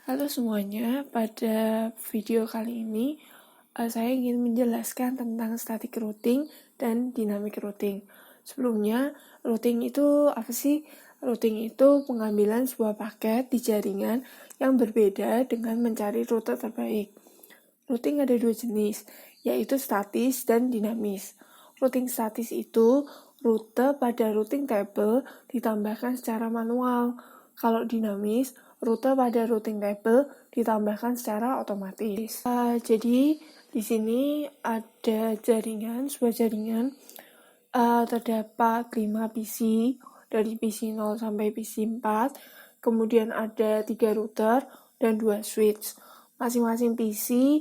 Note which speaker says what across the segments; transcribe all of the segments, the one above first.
Speaker 1: Halo semuanya, pada video kali ini saya ingin menjelaskan tentang static routing dan dynamic routing. Sebelumnya, routing itu apa sih? Routing itu pengambilan sebuah paket di jaringan yang berbeda dengan mencari rute terbaik. Routing ada dua jenis, yaitu statis dan dinamis. Routing statis itu rute pada routing table ditambahkan secara manual. Kalau dinamis, rute pada routing table ditambahkan secara otomatis. Jadi di sini ada sebuah jaringan terdapat 5 PC dari PC 0 sampai PC 4. Kemudian ada 3 router dan 2 switch. Masing-masing PC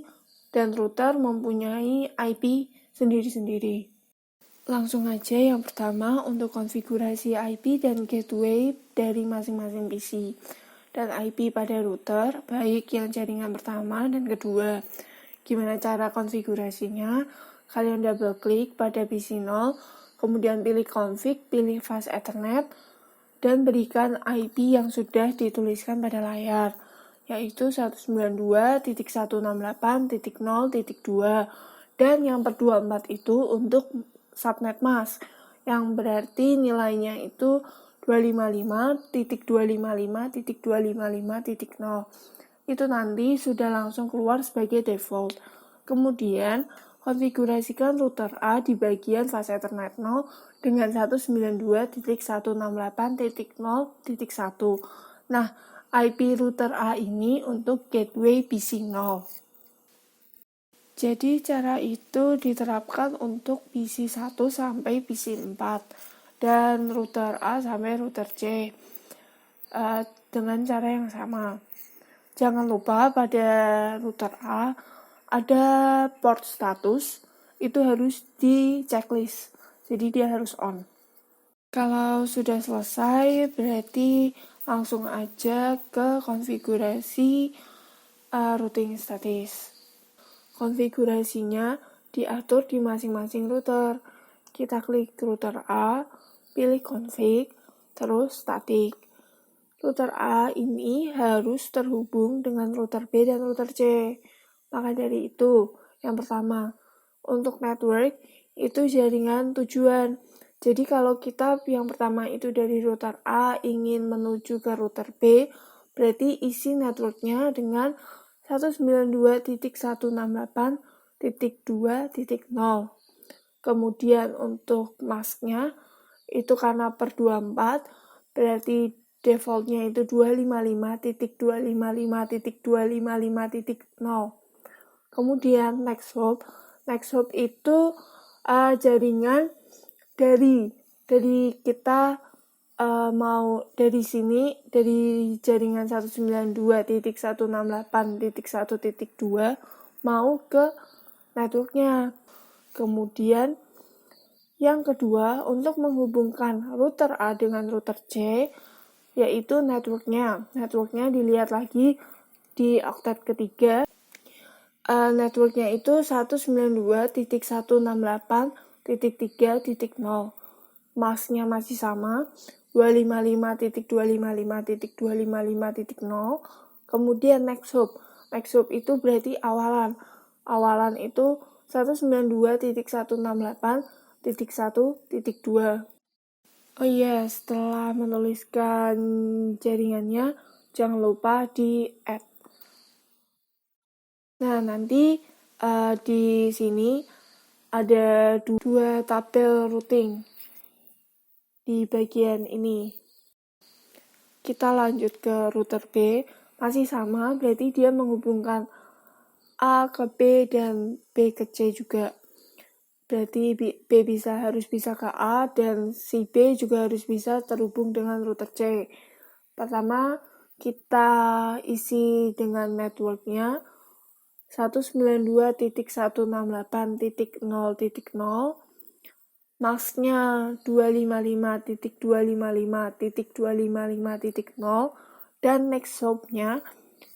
Speaker 1: dan router mempunyai IP sendiri-sendiri. Langsung aja yang pertama untuk konfigurasi IP dan gateway dari masing-masing PC. Dan IP pada router, baik yang jaringan pertama dan kedua. Gimana cara konfigurasinya? Kalian double klik pada PC 0, kemudian pilih config, pilih fast ethernet, dan berikan IP yang sudah dituliskan pada layar, yaitu 192.168.0.2, dan yang per 24 itu untuk subnet mask, yang berarti nilainya itu 255.255.255.0. Itu nanti sudah langsung keluar sebagai default. Kemudian, konfigurasikan router A di bagian fast ethernet 0 dengan 192.168.0.1. Nah, IP router A ini untuk gateway PC 0. Jadi cara itu diterapkan untuk PC 1 sampai PC 4 dan router A sampai router C dengan cara yang sama. Jangan lupa pada router A ada port status, itu harus di checklist, jadi dia harus on. Kalau sudah selesai berarti langsung aja ke konfigurasi routing statis. Konfigurasinya diatur di masing-masing router. Kita klik router A, pilih config, terus static. Router A ini harus terhubung dengan router B dan router C. Maka dari itu, yang pertama, untuk network itu jaringan tujuan. Jadi kalau kita yang pertama itu dari router A ingin menuju ke router B, berarti isi networknya dengan 192.168.2.0. Kemudian untuk masknya itu karena per 24, berarti defaultnya itu 255.255.255.0. Kemudian next hop itu jaringan dari kita mau dari sini, dari jaringan 192.168.1.2 mau ke networknya. Kemudian yang kedua, untuk menghubungkan router A dengan router C, yaitu networknya. Networknya dilihat lagi di oktet ketiga. Networknya itu 192.168.3.0. Masknya masih sama, 255.255.255.0. Kemudian next hop itu berarti awalan itu 192.168.1.2. Oh iya, setelah menuliskan jaringannya jangan lupa di add. Nah, nanti di sini ada dua tabel routing di bagian ini. Kita lanjut ke router B, masih sama, berarti dia menghubungkan A ke B dan B ke C juga. Berarti B harus bisa ke A dan si B juga harus bisa terhubung dengan router C. Pertama, kita isi dengan networknya 192.168.0.0, masknya 255.255.255.0, dan next hopnya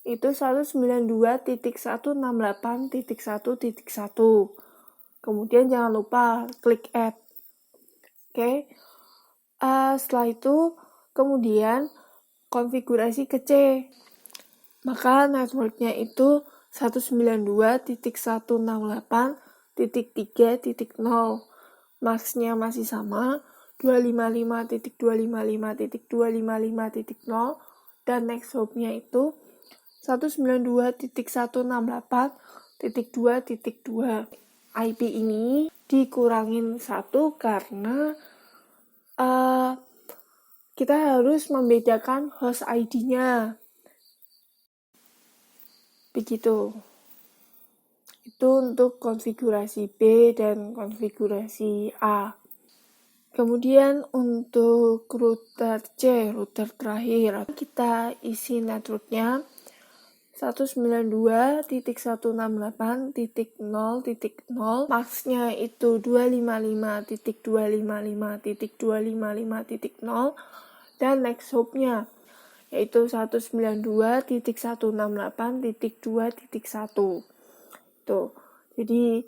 Speaker 1: itu 192.168.1.1. Kemudian jangan lupa klik add. Oke. Setelah itu kemudian konfigurasi ke C. maka networknya itu 192.168.3.0. Max-nya masih sama, 255.255.255.0, dan next hop-nya itu 192.168.2.2. IP ini dikurangin 1 karena kita harus membedakan host ID-nya. Begitu. Itu untuk konfigurasi B dan konfigurasi A. Kemudian untuk router C, router terakhir, kita isi networknya 192.168.0.0, max-nya itu 255.255.255.0, dan next hop-nya yaitu 192.168.2.1. Tuh. Jadi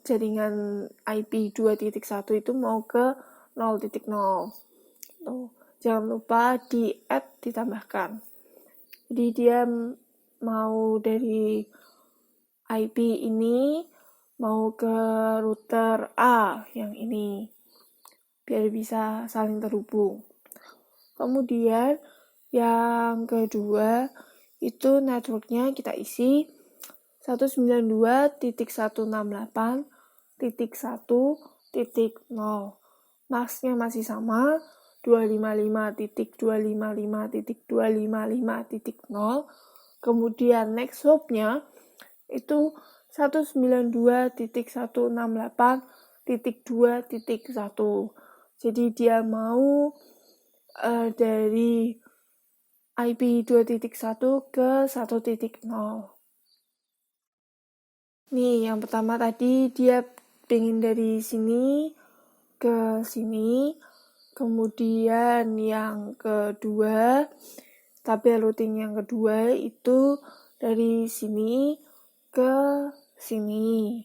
Speaker 1: jaringan IP 2.1 itu mau ke 0.0. Tuh. Jangan lupa di add ditambahkan. Jadi dia mau dari IP ini mau ke router A yang ini biar bisa saling terhubung. Kemudian yang kedua itu networknya kita isi 192.168.1.0. Max-nya masih sama, 255.255.255.0. Kemudian next hop-nya itu 192.168.2.1. Jadi dia mau dari IP 2.1 ke 1.0. Nih, yang pertama tadi dia pengen dari sini ke sini. Kemudian yang kedua, tabel routing yang kedua itu dari sini ke sini.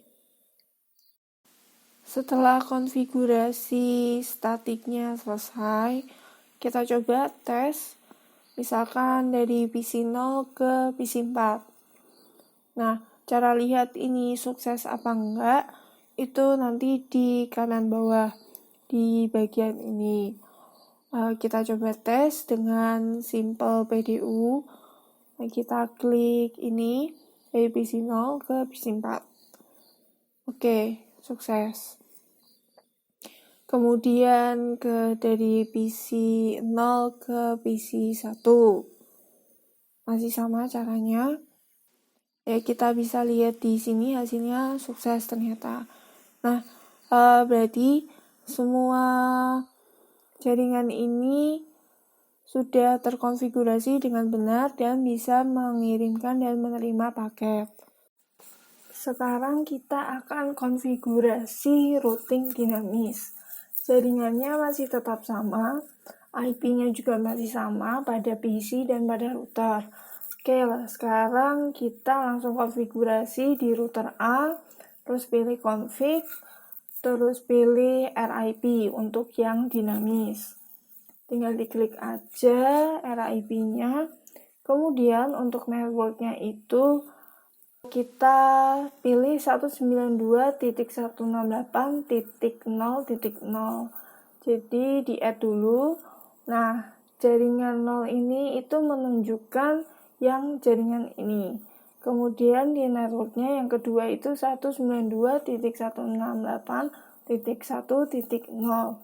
Speaker 1: Setelah konfigurasi statiknya selesai, kita coba tes. Misalkan dari PC 0 ke PC 4. Nah, cara lihat ini sukses apa enggak, itu nanti di kanan bawah, di bagian ini. Kita coba tes dengan simple PDU. Nah, kita klik ini, dari PC 0 ke PC 4. Oke, sukses. Kemudian dari PC 0 ke PC 1. Masih sama caranya. Ya, kita bisa lihat di sini hasilnya sukses ternyata. Nah, berarti semua jaringan ini sudah terkonfigurasi dengan benar dan bisa mengirimkan dan menerima paket. Sekarang kita akan konfigurasi routing dinamis. Jaringannya masih tetap sama, IP-nya juga masih sama pada PC dan pada router. Oke, sekarang kita langsung konfigurasi di router A, terus pilih config, terus pilih RIP untuk yang dinamis. Tinggal diklik aja RIP-nya. Kemudian untuk networknya itu kita pilih 192.168.0.0. Jadi di add dulu. Nah, jaringan 0 ini itu menunjukkan yang jaringan ini. Kemudian di networknya yang kedua itu 192.168.1.0.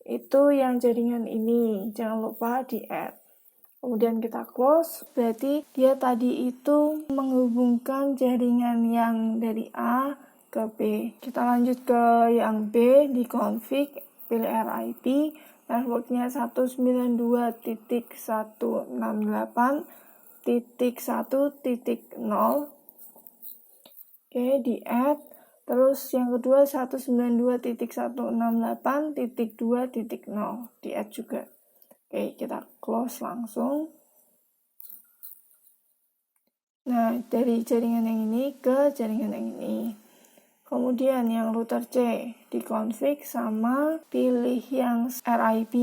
Speaker 1: Itu yang jaringan ini. Jangan lupa di add. Kemudian kita close, berarti dia tadi itu menghubungkan jaringan yang dari A ke B. Kita lanjut ke yang B, di config, pilih RIP, networknya 192.168.1.0. Oke, di add. Terus yang kedua 192.168.2.0. Di add juga. Oke, kita close langsung. Nah, dari jaringan yang ini ke jaringan yang ini. Kemudian yang router C, di config sama pilih yang RIP,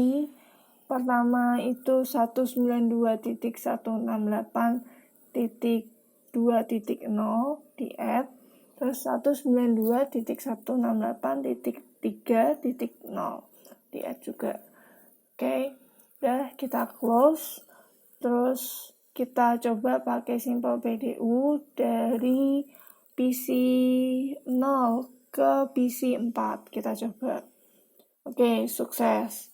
Speaker 1: Pertama itu 192.168.2.0 di add, terus 192.168.3.0 di add juga. Oke, udah kita close. Terus kita coba pakai Simple PDU dari PC 0 ke PC 4. Kita coba. Oke, sukses.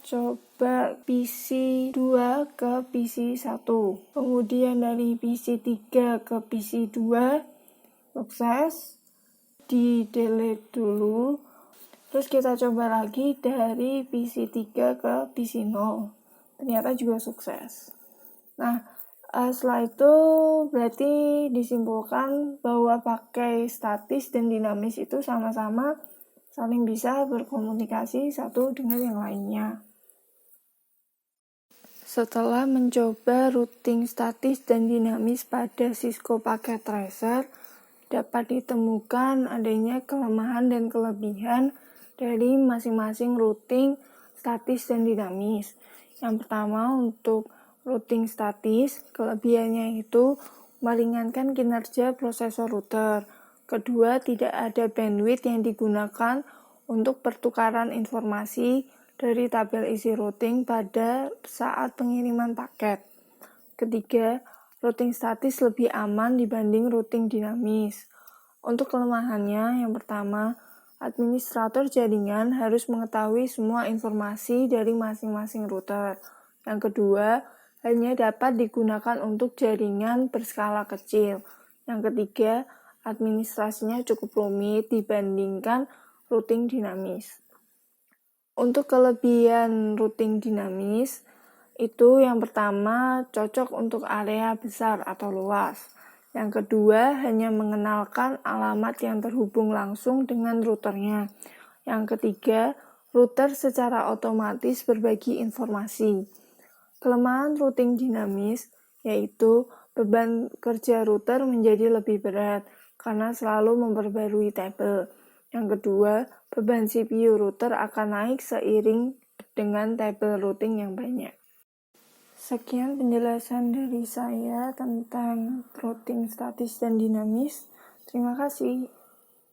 Speaker 1: Coba PC 2 ke PC 1. Kemudian dari PC 3 ke PC 2. Sukses. Di delete dulu. Terus kita coba lagi dari PC 3 ke PC 0. Ternyata juga sukses. Nah, setelah itu berarti disimpulkan bahwa pakai statis dan dinamis itu sama-sama saling bisa berkomunikasi satu dengan yang lainnya. Setelah mencoba routing statis dan dinamis pada Cisco Packet Tracer, dapat ditemukan adanya kelemahan dan kelebihan dari masing-masing routing statis dan dinamis. Yang pertama, untuk routing statis, kelebihannya itu meringankan kinerja prosesor router. Kedua, tidak ada bandwidth yang digunakan untuk pertukaran informasi dari tabel isi routing pada saat pengiriman paket. Ketiga, routing statis lebih aman dibanding routing dinamis. Untuk kelemahannya, yang pertama, administrator jaringan harus mengetahui semua informasi dari masing-masing router. Yang kedua, hanya dapat digunakan untuk jaringan berskala kecil. Yang ketiga, administrasinya cukup rumit dibandingkan routing dinamis. Untuk kelebihan routing dinamis, itu yang pertama cocok untuk area besar atau luas. Yang kedua, hanya mengenalkan alamat yang terhubung langsung dengan routernya. Yang ketiga, router secara otomatis berbagi informasi. Kelemahan routing dinamis yaitu beban kerja router menjadi lebih berat karena selalu memperbarui tabel. Yang kedua, beban CPU router akan naik seiring dengan tabel routing yang banyak. Sekian penjelasan dari saya tentang routing statis dan dinamis. Terima kasih.